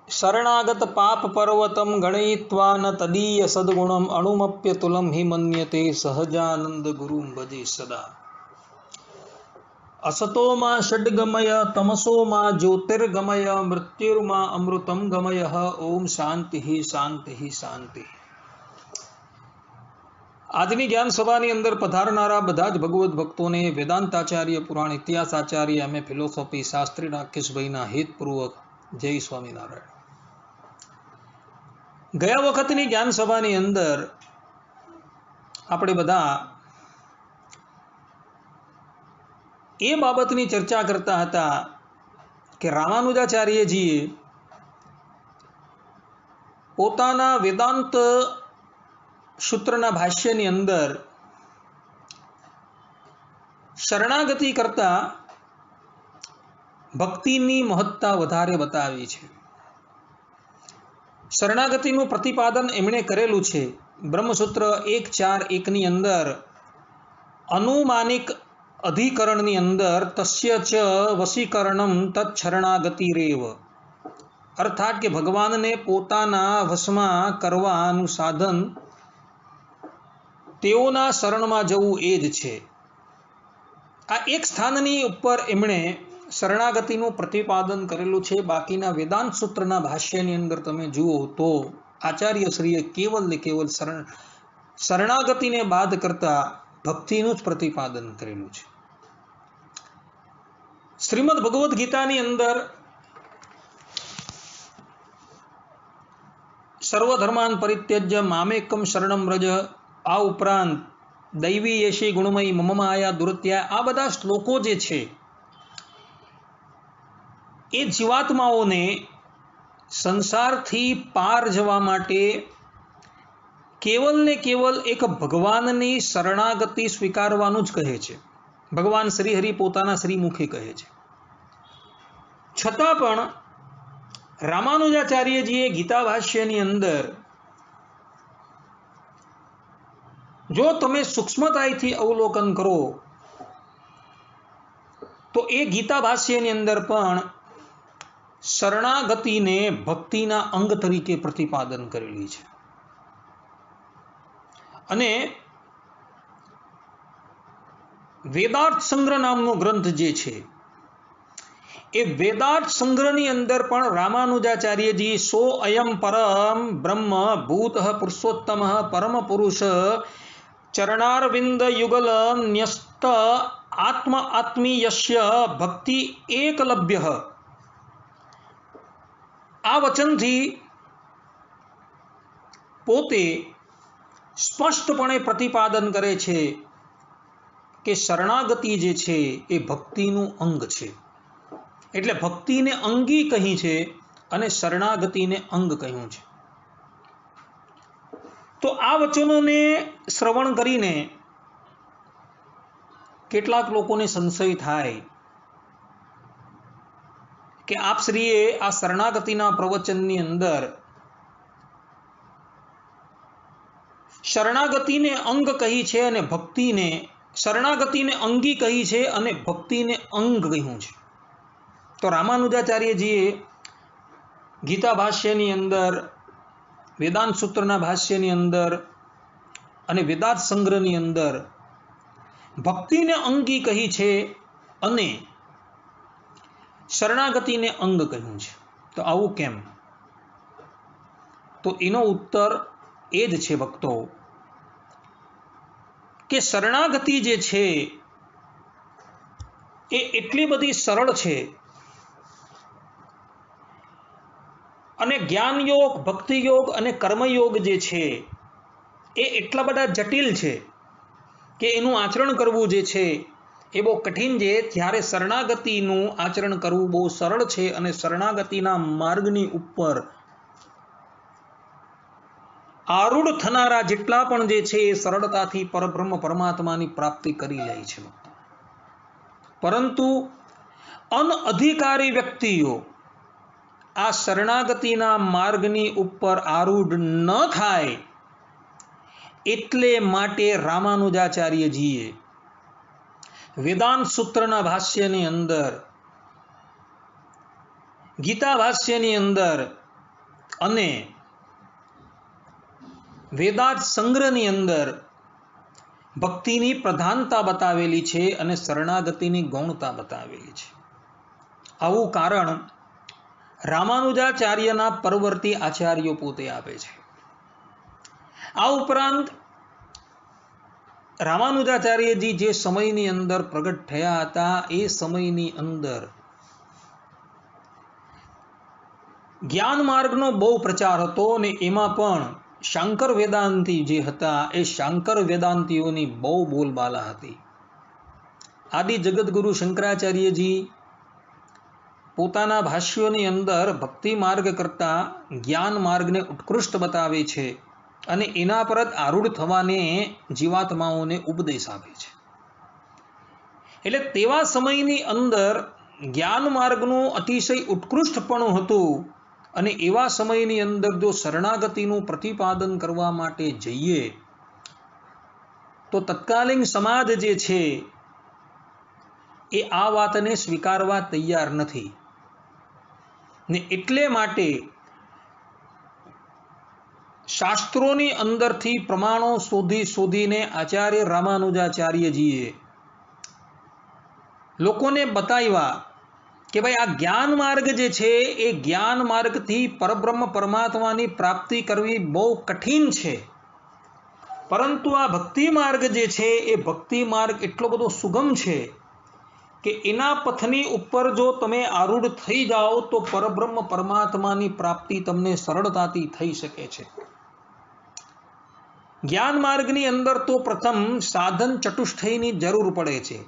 शरणागत पाप पर्वतम गणयित्वा न तदीय सद्गुणम अणुमप्यतुलम हि मन्यते सहजानंद गुरुं भजे सदा। असतो मा षड्गमय तमसो मा ज्योतिर्गमय मृत्युर्मा अमृतम गमय। ओम शांति शांति शांति। આજની જ્ઞાન સભાની અંદર પધારનારા બધા જ ભગવત ભક્તોને વેદાંતાચાર્ય પુરાણ ઇતિહાસાચાર્ય એમ.એ. ફિલોસોફી શાસ્ત્રી રાકેશભાઈના હિતપૂર્વક જય સ્વામિનારાયણ। ગયા વખતની જ્ઞાન સભાની અંદર આપણે બધા એ બાબતની ચર્ચા કરતા હતા કે રામાનુજાચાર્યજીએ પોતાના વેદાંત सूत्रना भाष्यनी अंदर शरणागति करता भक्तिनी महत्ता वधारे बतावी छे। शरणागतिनुं प्रतिपादन एमणे करेलुं छे ब्रह्मसूत्र 1.4.1 नी अंदर अनुमानिक अधिकरणनी अंदर तस्य च वशीकरणं तत्शरणागतिरेव, अर्थात के भगवान ने पोताना वशमां करवानुं साधन तेओना शरणमां जवुं ए ज छे। आ एक स्थाननी उपर एमणे शरणागतिनुं प्रतिपादन करेलुं छे। बाकीना वेदांत सूत्रना भाष्यनी अंदर तमे जुओ तो आचार्यश्रीए केवल ने केवल शरणागतिने बाद करता भक्तिनुं ज प्रतिपादन करेलुं छे। श्रीमद् भगवद गीतानी अंदर सर्वधर्मान् परित्यज्य मामेकं शरणं व्रज, आ उपरांत दैवी यशी गुणमयी मम माया दुरत्या, आ बधा श्लोको जे छे ए जीवात्माओने संसारथी पार जवा माटे केवल ने केवल एक भगवाननी शरणागति स्वीकारवानुं ज कहे छे। भगवान श्रीहरि पोताना श्रीमुखे कहे छे। छतां पण रामानुजाचार्यजीए गीता भाष्यनी अंदर जो तमे सूक्ष्मताथी अवलोकन करो तो ए गीता भाष्यनी अंदर पण शरणागति ने भक्तिना अंग तरीके प्रतिपादन करेली छे। अने वेदार्थ संग्रह नामनो ग्रंथ जे छे ए वेदार्थ संग्रहनी अंदर पण रामानुजाचार्यजी सो अयम परम ब्रह्म भूतः पुरुषोत्तमः परम पुरुष चरणारविंद युगल न्यस्त आत्म आत्मीयस्य भक्ति एकलभ्य, आ वचन थी पोते स्पष्टपणे प्रतिपादन करे छे कि शरणागति जे छे ए भक्तिनुं अंग छे। एटले भक्तिने अंगी कही छे अने शरणागतिने अंग कह्युं छे। तो आ वचनों ने श्रवण करीने केटलाक लोकोने संशय थाय कि आप श्रीए आ शरणागतिना प्रवचननी अंदर शरणागतिने अंग कही छे अने भक्तिने शरणागतिने अंगी कही छे अने भक्तिने अंग कह्युं छे। तो रामानुजाचार्यजीए गीता भाष्यनी अंदर वेदांत सूत्रना भाष्यनी अंदर अने वेदांत संग्रहनी अंदर भक्तिने अंगी कही छे अने शरणागतिने अंग कह्युं छे। तो आवुं केम? तो एनो उत्तर ए ज छे भक्तो के शरणागति जे छे ए एटली बधी सरल छे अने ज्ञान योग भक्ति योग अने कर्मयोग जे छे ए एटला बधा जटिल छे के एनुं आचरण करवुं जे छे ए बहु कठिन छे, त्यारे शरणागतिनुं आचरण करवुं बहु सरल छे। अने शरणागतिना मार्गनी उपर आरूढ़ थनारा जेटला पण जे छे ए सरळताथी परब्रह्म परमात्मानी प्राप्ति करी लै छे। परंतु अनअधिकारी व्यक्तिओ आ शरणागतिना मार्गनी उपर आरूढ़ न थाय एटले माटे रामानुजाचार्यजीए वेदांत सूत्रना भाष्यनी अंदर गीता भाष्यनी अंदर અને વેદાંત સંગ્રહની અંદર ભક્તિની પ્રધાનતા બતાવેલી છે અને શરણાગતિની ગૌણતા બતાવેલી છે. આવું કારણ રામાનુજાચાર્યના પરવર્તી આચાર્યો પોતે આપે છે. આ ઉપરાંત રામાનુજાચાર્યજી જે સમયની અંદર પ્રગટ થયા હતા એ સમયની અંદર જ્ઞાન માર્ગનો બહુ પ્રચાર હતો અને એમાં પણ શાંકર વેદાંતી જે હતા એ શાંકર વેદાંતીઓની બહુ બોલબાલા હતી. આદિ જગતગુરુ શંકરાચાર્યજી પોતાના ભાષ્યોની અંદર ભક્તિ માર્ગ કરતા જ્ઞાન માર્ગને ઉત્કૃષ્ટ બતાવે છે અને એના પર જ આરૂઢ થવાને જીવાત્માઓને ઉપદેશ આપે છે. એટલે તેવા સમયની અંદર જ્ઞાન માર્ગનું અતિશય ઉત્કૃષ્ટપણું હતું અને એવા સમયની અંદર જો શરણાગતિનું પ્રતિપાદન કરવા માટે જઈએ તો તત્કાલીન સમાજ જે છે એ આ વાતને સ્વીકારવા તૈયાર નથી ને એટલે માટે શાસ્ત્રોની અંદરથી પ્રમાણો શોધીને આચાર્ય રામાનુજાચાર્યજીએ લોકોને બતાવ્યા કે ભાઈ આ જ્ઞાન માર્ગ જે છે એ જ્ઞાન માર્ગથી પરબ્રહ્મ પરમાત્માની પ્રાપ્તિ કરવી બહુ કઠિન છે, પરંતુ આ ભક્તિ માર્ગ જે છે એ ભક્તિ માર્ગ એટલો બધો સુગમ છે કે એના પથની ઉપર જો તમે આરૂઢ થઈ જાઓ તો પરબ્રહ્મ પરમાત્માની પ્રાપ્તિ તમને સરળતાથી થઈ શકે છે. જ્ઞાન માર્ગની અંદર તો પ્રથમ સાધન ચતુષ્ટયની જરૂર પડે છે.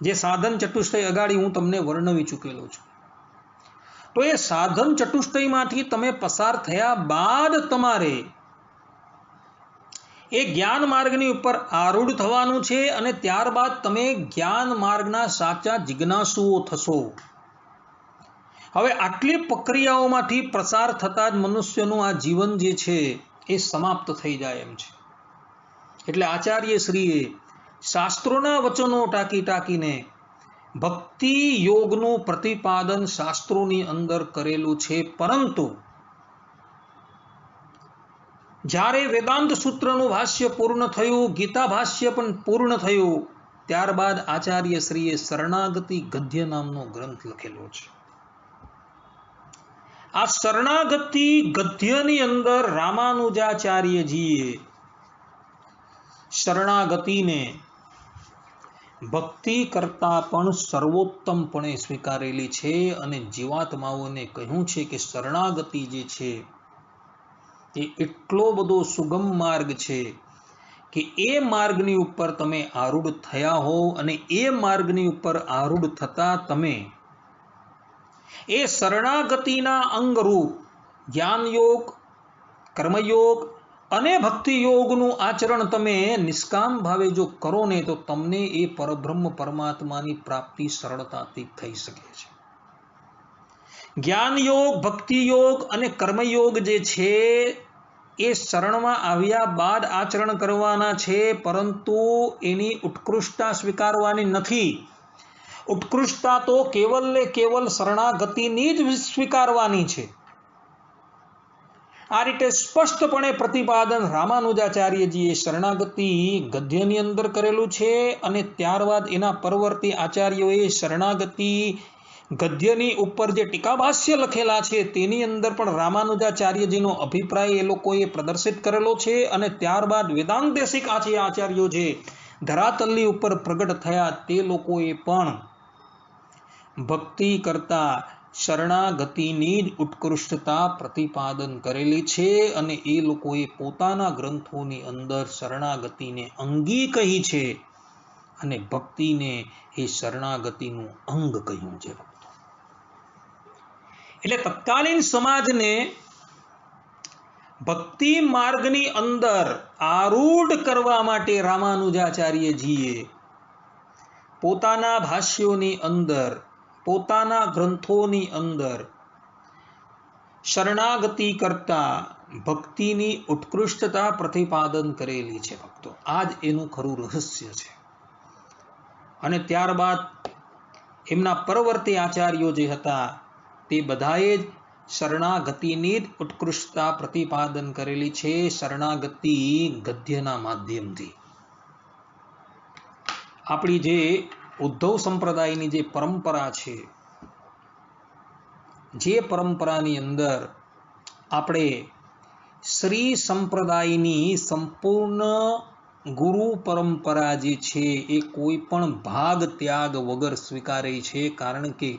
જે સાધન ચતુષ્ટય અગાડી હું તમને વર્ણવી ચૂકેલો છું. તો એ સાધન ચતુષ્ટયમાંથી તમે પસાર થયા બાદ તમારે એ જ્ઞાન માર્ગની ઉપર આરૂઢ થવાનું છે અને ત્યારબાદ તમે જ્ઞાન માર્ગના સાચા જિજ્ઞાસુઓ થશો. હવે આટલી પ્રક્રિયાઓમાંથી પ્રસાર થતા જ મનુષ્યનું આ જીવન જે છે એ સમાપ્ત થઈ જાય એમ છે. એટલે આચાર્ય શ્રીએ શાસ્ત્રોના વચનો ટાંકીને ભક્તિ યોગનું પ્રતિપાદન શાસ્ત્રોની અંદર કરેલું છે. પરંતુ જ્યારે વેદાંત સૂત્રનું ભાષ્ય પૂર્ણ થયું, ગીતા ભાષ્ય પણ પૂર્ણ થયું, ત્યારબાદ આચાર્ય શ્રીએ શરણાગતિ ગદ્ય નામનો ગ્રંથ લખેલો છે. આ શરણાગતિ ગદ્યની અંદર રામાનુજાચાર્યજીએ શરણાગતિને ભક્તિ કરતા પણ સર્વોત્તમપણે સ્વીકારેલી છે અને જીવાત્માઓને કહ્યું છે કે શરણાગતિ જે છે એ એટલો બધો સુગમ માર્ગ છે કે એ માર્ગની ઉપર તમે આરૂઢ થયા હો અને એ માર્ગની ઉપર આરૂઢ થતા તમે એ શરણાગતિના અંગરૂપ જ્ઞાન યોગ, કર્મયોગ અને ભક્તિ યોગનું આચરણ તમે નિષ્કામ ભાવે જો કરો ને તો તમને એ પરબ્રહ્મ પરમાત્માની પ્રાપ્તિ સરળતાથી થઈ શકે છે. જ્ઞાન યોગ, ભક્તિ યોગ અને કર્મયોગ જે છે એ શરણમાં આવ્યા બાદ આચરણ કરવાના છે, પરંતુ એની ઉત્કૃષ્ટતા સ્વીકારવાની નથી. ઉત્કૃષ્ટતા તો કેવલ ને કેવલ શરણાગતિની જ સ્વીકારવાની છે. આ રીતે સ્પષ્ટપણે પ્રતિપાદન રામાનુજાચાર્યજીએ શરણાગતિ ગદ્યની અંદર કરેલું છે અને ત્યારબાદ એના પરવર્તી આચાર્યોએ શરણાગતિ ગદ્યની ઉપર જે ટીકાભાષ્ય લખેલા છે તેની અંદર પણ રામાનુજાચાર્યજીનો અભિપ્રાય એ લોકોએ પ્રદર્શિત કરેલો છે. અને ત્યારબાદ વેદાંતેશિક આચાર્યો જે ધરાતલની ઉપર પ્રગટ થયા તે લોકોએ પણ ભક્તિ કરતા શરણાગતિની જ ઉત્કૃષ્ટતા પ્રતિપાદન કરેલી છે અને એ લોકોએ પોતાના ગ્રંથોની અંદર શરણાગતિને અંગી કહી છે અને ભક્તિને એ શરણાગતિનું અંગ કહ્યું છે. એટલે તત્કાલીન સમાજને ભક્તિ માર્ગની અંદર આરૂઢ કરવા માટે રામાનુજાચાર્યજીએ પોતાના ભાષ્યોની અંદર, પોતાના ગ્રંથોની અંદર શરણાગતિ કરતા ભક્તિની ઉત્કૃષ્ટતા પ્રતિપાદન કરેલી છે. ભક્તો, આ જ એનું ખરું રહસ્ય છે. અને ત્યારબાદ એમના પરવર્તી આચાર્યો જે હતા તે બધાએ જ શરણાગતિની જ ઉત્કૃષ્ટતા પ્રતિપાદન કરેલી છે શરણાગતિ ગદ્યના માધ્યમથી. આપણી જે ઉદ્ધવ સંપ્રદાયની જે પરંપરા છે, જે પરંપરાની અંદર આપણે શ્રી સંપ્રદાયની સંપૂર્ણ ગુરુ પરંપરા જે છે એ કોઈ પણ ભાગ ત્યાગ વગર સ્વીકારે છે. કારણ કે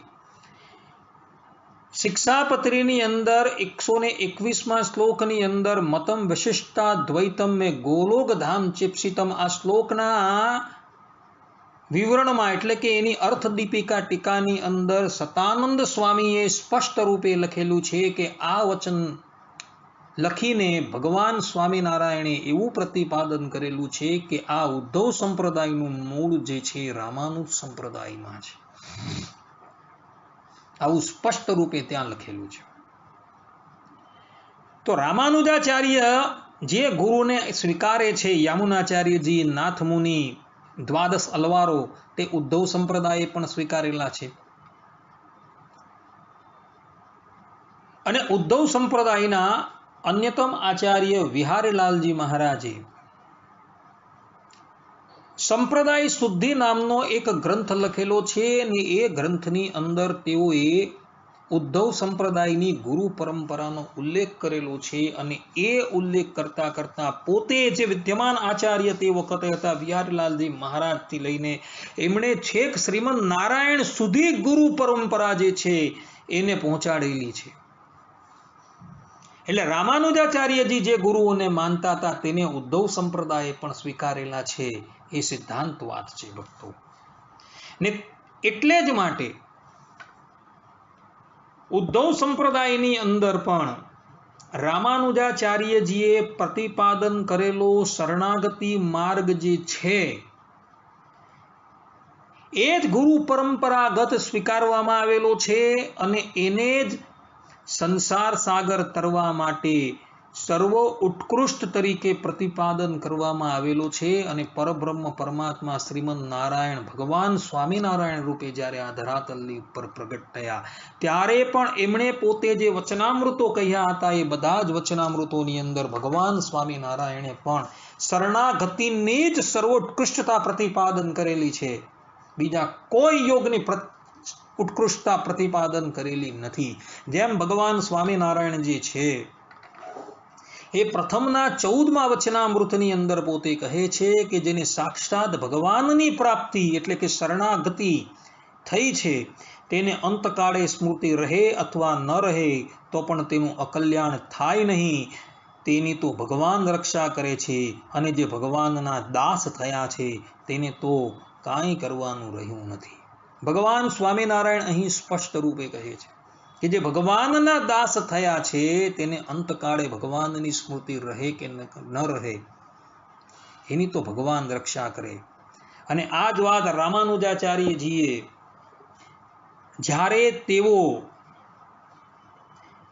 શિક્ષાપત્રીની અંદર 121મા શ્લોકની અંદર મતમ વિશિષ્ટા દ્વૈતમ મેં ગોલોક ધામ ચિપ્સિતમ, આ શ્લોકના વિવરણમાં એટલે કે એની અર્થદીપિકા ટીકાની અંદર સતાનંદ સ્વામીએ સ્પષ્ટ રૂપે લખેલું છે કે આ વચન લખીને ભગવાન સ્વામિનારાયણે એવું પ્રતિપાદન કરેલું છે કે આ ઉદ્ધવ સંપ્રદાયનું મૂળ જે છે રામાનુજ સંપ્રદાયમાં છે. આવું સ્પષ્ટ રૂપે ત્યાં લખેલું છે. તો રામાનુજાચાર્ય જે ગુરુને સ્વીકારે છે, યામુનાચાર્યજી, નાથમુનિ, દ્વાદશ અલવારો, તે ઉદ્ધવ સંપ્રદાયે પણ સ્વીકારેલા છે. અને ઉદ્ધવ સંપ્રદાયના અન્યતમ આચાર્ય વિહારીલાલજી મહારાજે સંપ્રદાય શુદ્ધિ નામનો એક ગ્રંથ લખેલો છે અને એ ગ્રંથની અંદર તેઓએ ઉદ્ધવ સંપ્રદાયની ગુરુ પરંપરાનો ઉલ્લેખ કરેલો છે. અને એ ઉલ્લેખ કરતા કરતા પોતે જે વિદ્યમાન આચાર્ય તે વખતે હતા વિહારીલાલજી મહારાજથી લઈને એમણે છેક શ્રીમદ નારાયણ સુધી ગુરુ પરંપરા જે છે એને પહોંચાડેલી છે. એટલે રામાનુજાચાર્યજી જે ગુરુઓને માનતા હતા તેને ઉદ્ધવ સંપ્રદાયે પણ સ્વીકારેલા છે. એ સિદ્ધાંત વાત છે ભક્તો. ને એટલે જ માટે ઉદ્ધવ સંપ્રદાયની અંદર પણ રામાનુજાચાર્યજીએ પ્રતિપાદન કરેલો શરણાગતિ માર્ગ જે છે એ જ ગુરુ પરંપરાગત સ્વીકારવામાં આવેલો છે. અને એને જ સંસાર સાગર તરવા માટે સર્વ ઉત્કૃષ્ટ તરીકે પ્રતિપાદન કરવામાં આવેલો છે. અને પરબ્રહ્મ પરમાત્મા શ્રીમદ નારાયણ ભગવાન સ્વામિનારાયણ રૂપે જ્યારે આ ધરાતલની ઉપર પ્રગટ થયા ત્યારે પણ એમણે પોતે જે વચનામૃતો કહ્યા હતા એ બધા જ વચનામૃતોની અંદર ભગવાન સ્વામિનારાયણે પણ શરણાગતિની જ સર્વોત્કૃષ્ટતા પ્રતિપાદન કરેલી છે. બીજા કોઈ યોગની ઉત્કૃષ્ટતા પ્રતિપાદન કરેલી નથી. જેમ ભગવાન સ્વામિનારાયણ જે છે એ પ્રથમના 14મા વચનામૃતની અંદર પોતે કહે છે કે જેને સાક્ષાત ભગવાનની પ્રાપ્તિ એટલે કે શરણાગતિ થઈ છે તેને અંતકાળે સ્મૃતિ રહે અથવા ન રહે તો પણ તેનું અકલ્યાણ થાય નહીં. તેની તો ભગવાન રક્ષા કરે છે. અને જે ભગવાનના દાસ થયા છે તેને તો કાંઈ કરવાનું રહ્યું નથી. ભગવાન સ્વામિનારાયણ અહીં સ્પષ્ટ રૂપે કહે છે કે જે ભગવાનના દાસ થયા છે તેને અંતકાળે ભગવાનની સ્મૃતિ રહે કે ન રહે એની તો ભગવાન રક્ષા કરે. અને આ જ વાત રામાનુજાચાર્યજીએ જ્યારે તેઓ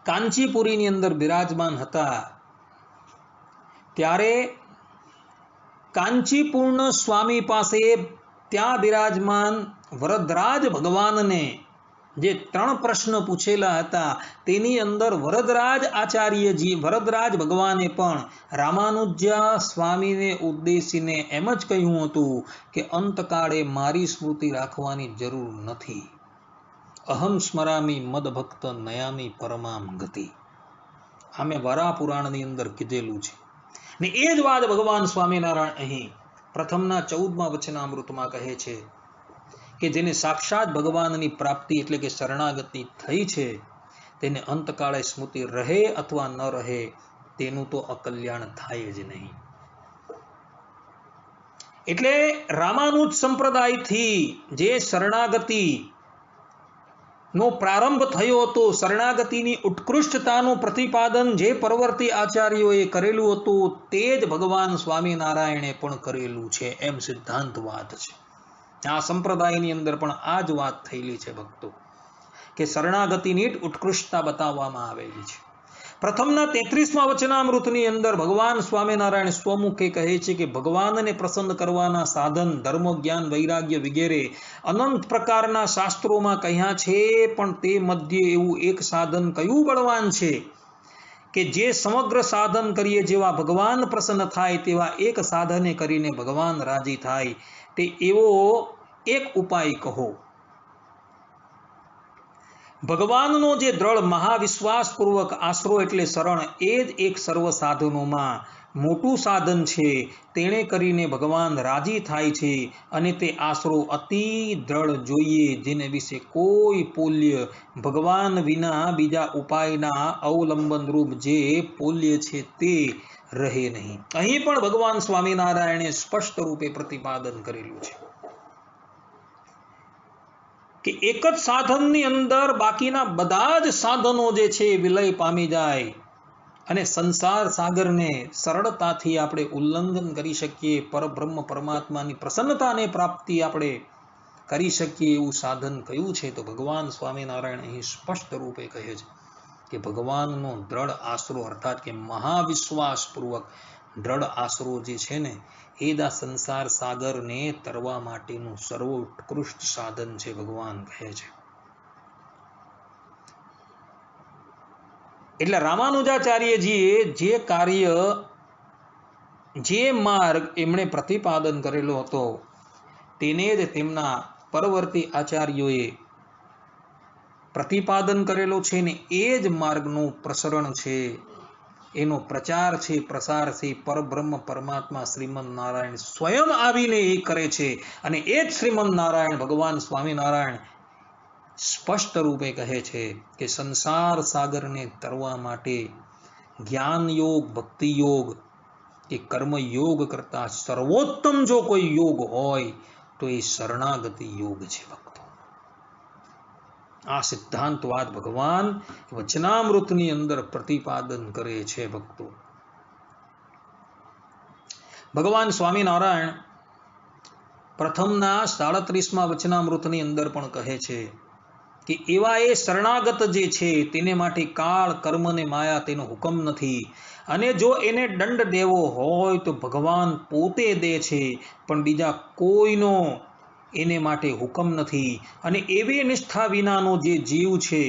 કાંચીપુરીની અંદર બિરાજમાન હતા ત્યારે કાંચીપૂર્ણ સ્વામી પાસે ત્યાં બિરાજમાન વરદરાજ ભગવાનને જે 3 પ્રશ્ન પૂછેલા હતા તેની અંદર વરદરાજ ભગવાને પણ રામાનુજા સ્વામીને ઉદ્દેશીને એમ જ કહ્યું હતું કે અંતકાળે મારી સ્મૃતિ રાખવાની જરૂર નથી. અહમ સ્મરામી મદ ભક્ત નયામી પરમામ ગતિ. આ મેં વરા પુરાણની અંદર કીધેલું છે. ને એ જ વાત ભગવાન સ્વામિનારાયણ અહીં પ્રથમના 14મા વચનામૃતમાં કહે છે કે જેને સાક્ષાત ભગવાનની પ્રાપ્તિ એટલે કે શરણાગતિ થઈ છે તેને અંતકાળે સ્મૃતિ રહે અથવા ન રહે તેનું તો અકલ્યાણ થાય જ નહીં. એટલે રામાનુજ સંપ્રદાયથી જે શરણાગતિ નો પ્રારંભ થયો હતો, શરણાગતિની ઉત્કૃષ્ટતાનું પ્રતિપાદન જે પરવર્તી આચાર્યોએ કરેલું હતું તે જ ભગવાન સ્વામિનારાયણે પણ કરેલું છે એમ સિદ્ધાંત વાત છે. આ સંપ્રદાયની અંદર પણ આ જ વાત થયેલી છે ભક્તો કે શરણાગતિની જ ઉત્કૃષ્ટતા બતાવવામાં આવેલી છે. પ્રથમના 33મા વચનામૃતની અંદર ભગવાન સ્વામિનારાયણ સ્વમુખે કહે છે કે ભગવાનને પ્રસન્ન કરવાના સાધન ધર્મ જ્ઞાન વૈરાગ્ય વગેરે અનંત પ્રકારના શાસ્ત્રોમાં કહ્યા છે, પણ તે મધ્યે એવું એક સાધન કયું બળવાન છે કે જે સમગ્ર સાધન કરીએ જેવા ભગવાન પ્રસન્ન થાય તેવા એક સાધને કરીને ભગવાન રાજી થાય, તે એવો એક ઉપાય કહો. ભગવાનનો જે દ્રઢ મહાવિશ્વાસપૂર્વક આશરો એટલે શરણ, એ જ એક સર્વ સાધનોમાં મોટું સાધન છે. તેણે કરીને ભગવાન રાજી થાય છે, અને તે આશરો અતિ દ્રઢ જોઈએ, જેને વિશે કોઈ પોલ્ય ભગવાન વિના બીજા ઉપાયના અવલંબન રૂપ જે પોલ્ય છે તે રહે નહીં. અહીં પણ ભગવાન સ્વામિનારાયણે સ્પષ્ટ રૂપે પ્રતિપાદન કરેલું છે કે એક જ સાધનની અંદર બાકીના બધા જ સાધનો જે છે વિલય પામી જાય અને સંસાર સાગરને સરળતાથી આપણે ઉલ્લંઘન કરી શકીએ, પરબ્રહ્મ પરમાત્માની પ્રસન્નતાને પ્રાપ્તિ આપણે કરી શકીએ એવું સાધન કયું છે? તો ભગવાન સ્વામિનારાયણ અહીં સ્પષ્ટ રૂપે કહે છે કે ભગવાનનો દ્રઢ આશરો, અર્થાત કે મહાવિશ્વાસપૂર્વક દ્રઢ આશરો જે છે ને, એ જ આ સંસાર સાગરને તરવા માટેનું સર્વોત્કૃષ્ટ સાધન છે, ભગવાન કહે છે. એટલે રામાનુજાચાર્યજીએ જે કાર્ય, જે માર્ગ એમણે પ્રતિપાદન કરેલો હતો, તેને જ તેમના પરવર્તી આચાર્યોએ પ્રતિપાદન કરેલો છે ને એ જ માર્ગનું પ્રસરણ છે, એનો પ્રચાર છે, પ્રસાર છે. પરબ્રહ્મ પરમાત્મા શ્રીમદ નારાયણ સ્વયં આવીને એ કરે છે, અને એ જ શ્રીમદ નારાયણ ભગવાન સ્વામિનારાયણ સ્પષ્ટ રૂપે કહે છે કે સંસાર સાગરને તરવા માટે જ્ઞાન યોગ, ભક્તિ યોગ કે કર્મ યોગ કરતા સર્વોત્તમ જો કોઈ યોગ હોય તો એ શરણાગતિ યોગ છે ભક્તો. આ સિદ્ધાંત વાત ભગવાન વચનામૃતની અંદર પ્રતિપાદન કરે છે ભક્તો. ભગવાન સ્વામિનારાયણ પ્રથમના 37મા વચનામૃતની અંદર પણ કહે છે કે એવા એ શરણાગત જે છે તેને માટે કાળ, કર્મ ને માયા તેનો હુકમ નથી, અને જો એને દંડ દેવો હોય તો ભગવાન પોતે દે છે, પણ બીજા કોઈનો એને માટે હુકમ નથી. અને એવી નિષ્ઠા વિનાનો જે જીવ છે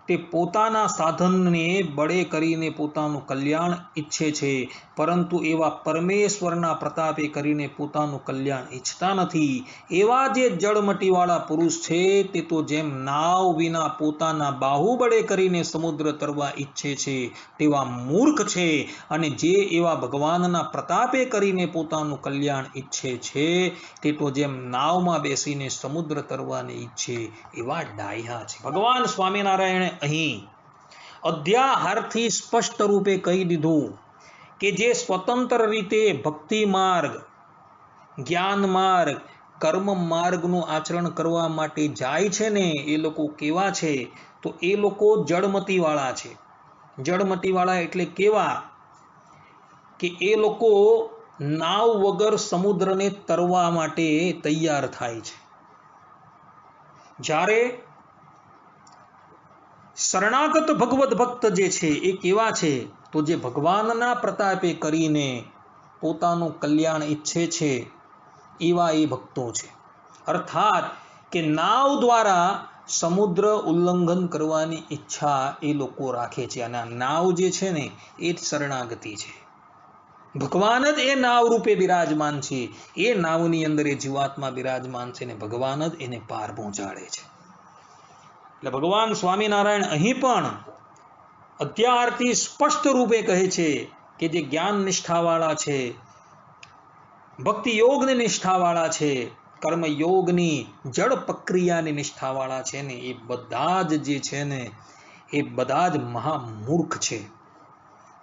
તે પોતાના સાધનને બળે કરીને પોતાનું કલ્યાણ ઈચ્છે છે, પરંતુ એવા પરમેશ્વરના પ્રતાપે કરીને પોતાનું કલ્યાણ ઈચ્છતા નથી. એવા જે જળમટીવાળા પુરુષ છે તે તો જેમ નાવ વિના પોતાના બાહુબળે કરીને સમુદ્ર તરવા ઈચ્છે છે તેવા મૂર્ખ છે, અને જે એવા ભગવાનના પ્રતાપે કરીને પોતાનું કલ્યાણ ઈચ્છે છે તે તો જેમ નાવમાં બેસીને સમુદ્ર તરવાને ઈચ્છે એવા ડાહ્યા છે. ભગવાન સ્વામિનારાયણે અહીં અધ્યાહારથી સ્પષ્ટ રૂપે કહી દીધું કે જે સ્વતંત્ર રીતે ભક્તિ માર્ગ, જ્ઞાન માર્ગ, કર્મ માર્ગનું આચરણ કરવા માટે જાય છે ને એ લોકો કેવા છે? તો એ લોકો જળમતીવાળા છે. જળમતીવાળા એટલે કેવા? કે એ લોકો નાવ વગર સમુદ્રને તરવા માટે તૈયાર થાય છે. જ્યારે શરણાગત ભગવદ ભક્ત જે છે એ કેવા છે? તો જે ભગવાનના પ્રતાપે કરીને પોતાનું કલ્યાણ ઈચ્છે છે એવા એ ભક્તો છે. અર્થાત કે નાવ દ્વારા સમુદ્ર ઉલ્લંઘન કરવાની ઈચ્છા એ લોકો રાખે છે, અને આ નાવ જે છે ને એ જ શરણાગતિ છે. ભગવાન જ એ નાવ રૂપે બિરાજમાન છે, એ નાવની અંદર એ જીવાત્મા બિરાજમાન છે, ને ભગવાન જ એને પાર પહોંચાડે છે. એટલે ભગવાન સ્વામિનારાયણ અહીં પણ અધ્યાહારથી સ્પષ્ટ રૂપે કહે છે કે જે જ્ઞાન નિષ્ઠાવાળા છે, ભક્તિ યોગની નિષ્ઠાવાળા છે, કર્મ યોગની જળ પ્રક્રિયાની નિષ્ઠાવાળા છે ને એ બધા જ જે છે ને એ બધા જ મહામૂર્ખ છે.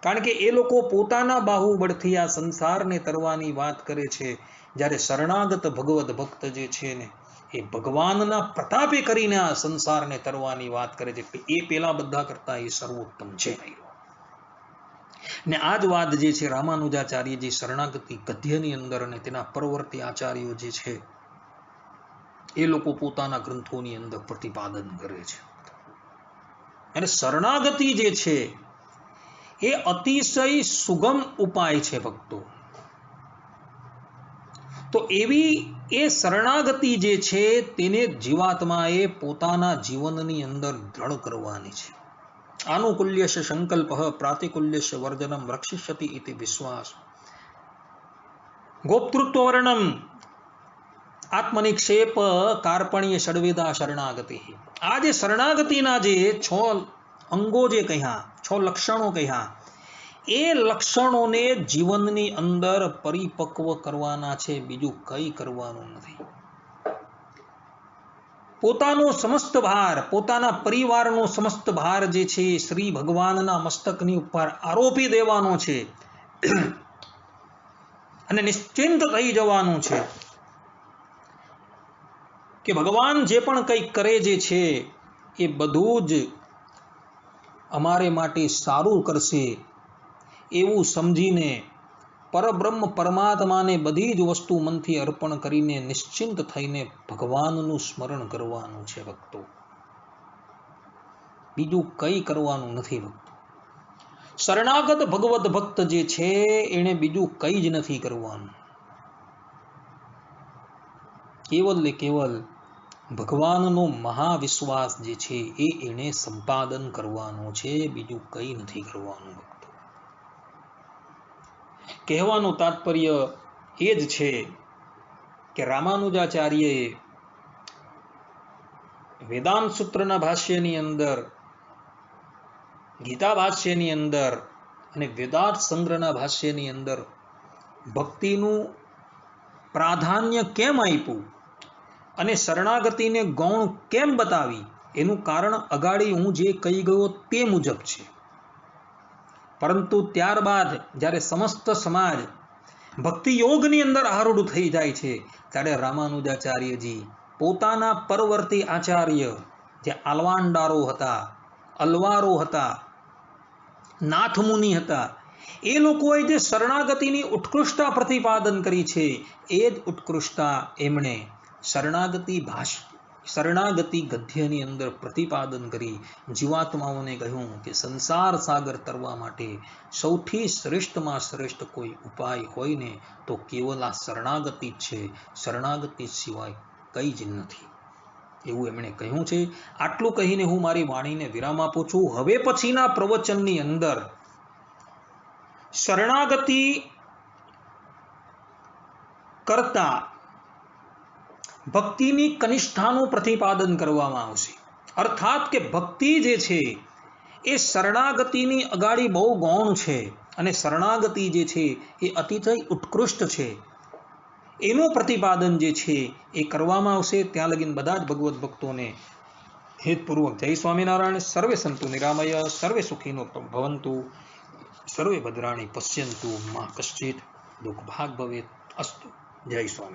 કારણ કે એ લોકો પોતાના બાહુબળથી આ સંસારને તરવાની વાત કરે છે, જ્યારે શરણાગત ભગવદ ભક્ત જે છે ને એ ભગવાનના પ્રતાપે કરીને આ સંસારને તરવાની વાત કરે છે. એ પેલા બધા કરતા એ સર્વોત્તમ છે. ને આ જ વાત જે છે રામાનુજાચાર્યજી શરણાગતિ ગદ્યની અંદર અને તેના પરવર્તી આચાર્યો જે છે એ લોકો પોતાના ગ્રંથોની અંદર પ્રતિપાદન કરે છે. અને શરણાગતિ જે છે એ અતિશય સુગમ ઉપાય છે ભક્તો. તો એવી એ શરણાગતિ જે છે તેને જીવાત્માએ પોતાના જીવનની અંદર દ્રઢ કરવાની છે. આનુકૂલ્યસ્ય સંકલ્પ પ્રાતિકૂલ્યસ્ય વર્જનમ રક્ષિષ્યતિ ઇતિ વિશ્વાસ. ગોપ્તૃત્વ વર્ણમ આત્મનિક્ષેપ કાર્પણ્ય ષડવેદા શરણાગતિ. આ જે શરણાગતિના જે 6 અંગો જે કહ્યા, 6 લક્ષણો કહ્યા, એ લક્ષણોને જીવનની અંદર પરિપક્વ કરવાના છે, બીજું કંઈ કરવાનું નથી. પોતાનો સમસ્ત ભાર, પોતાના પરિવારનો સમસ્ત ભાર જે છે શ્રી ભગવાનના મસ્તકની ઉપર આરોપી દેવાનો છે અને નિશ્ચિંત થઈ જવાનું છે કે ભગવાન જે પણ કંઈ કરે જે છે એ બધું જ અમારે માટે સારું કરશે એવું સમજીને પરબ્રહ્મ પરમાત્માને બધી જ વસ્તુ મનથી અર્પણ કરીને નિશ્ચિંત થઈને ભગવાનનું સ્મરણ કરવાનું છે ભક્તો. બીજું કંઈ કરવાનું નથી ભક્તો. શરણાગત ભગવત ભક્ત જે છે એને બીજું કંઈ જ નથી કરવાનું. કેવલ ને કેવલ ભગવાનનો મહાવિશ્વાસ જે છે એ એને સંપાદન કરવાનું છે, બીજું કંઈ નથી કરવાનું ભક્તો. કહેવાનું તાત્પર્ય એ જ છે કે રામાનુજાચાર્યએ વેદાંત સૂત્રના ભાષ્યની અંદર, ગીતા ભાષ્યની અંદર અને વેદાંત સંગ્રહના ભાષ્યની અંદર ભક્તિનું પ્રાધાન્ય કેમ આપ્યું અને શરણાગતિને ગૌણ કેમ બતાવી એનું કારણ અગાડી હું જે કહી ગયો તે મુજબ છે. પરંતુ ત્યારબાદ જ્યારે સમસ્ત સમાજ ભક્તિ યોગની અંદર આરૂઢ થઈ જાય છે ત્યારે રામાનુજાચાર્યજી પોતાના પરવર્તી આચાર્ય જે આલવાંડારો હતા, અલવારો હતા, નાથમુનિ હતા, એ લોકોએ જે શરણાગતિની ઉત્કૃષ્ટતા પ્રતિપાદન કરી છે એ જ ઉત્કૃષ્ટતા એમણે શરણાગતિ ગદ્યની અંદર પ્રતિપાદન કરી જીવાત્માઓને કહ્યું કે સંસાર સાગર તરવા માટે સૌથી શ્રેષ્ઠમાં શ્રેષ્ઠ કોઈ ઉપાય હોય ને તો કેવલ આ શરણાગતિ જ છે, શરણાગતિ સિવાય કંઈ જ નથી એવું એમણે કહ્યું છે. આટલું કહીને હું મારી વાણીને વિરામ આપું છું. હવે પછીના પ્રવચનની અંદર શરણાગતિ કરતા ભક્તિની કનિષ્ઠાનું પ્રતિપાદન કરવામાં આવશે. અર્થાત કે ભક્તિ જે છે એ શરણાગતિની અગાડી બહુ ગૌણ છે અને શરણાગતિ જે છે એ અતિશય ઉત્કૃષ્ટ છે, એનું પ્રતિપાદન જે છે એ કરવામાં આવશે. ત્યાં લગીન બધા જ ભગવત ભક્તોને હેતપૂર્વક જય સ્વામિનારાયણ. સર્વે સંતુ નિરામય, સર્વે સુખીનો ભવંતુ, સર્વે ભદ્રાણી પશ્યંતુ, મા કશ્ચિત દુઃખ ભાગ ભવેત. અસ્તુ. જય સ્વામિનારાયણ.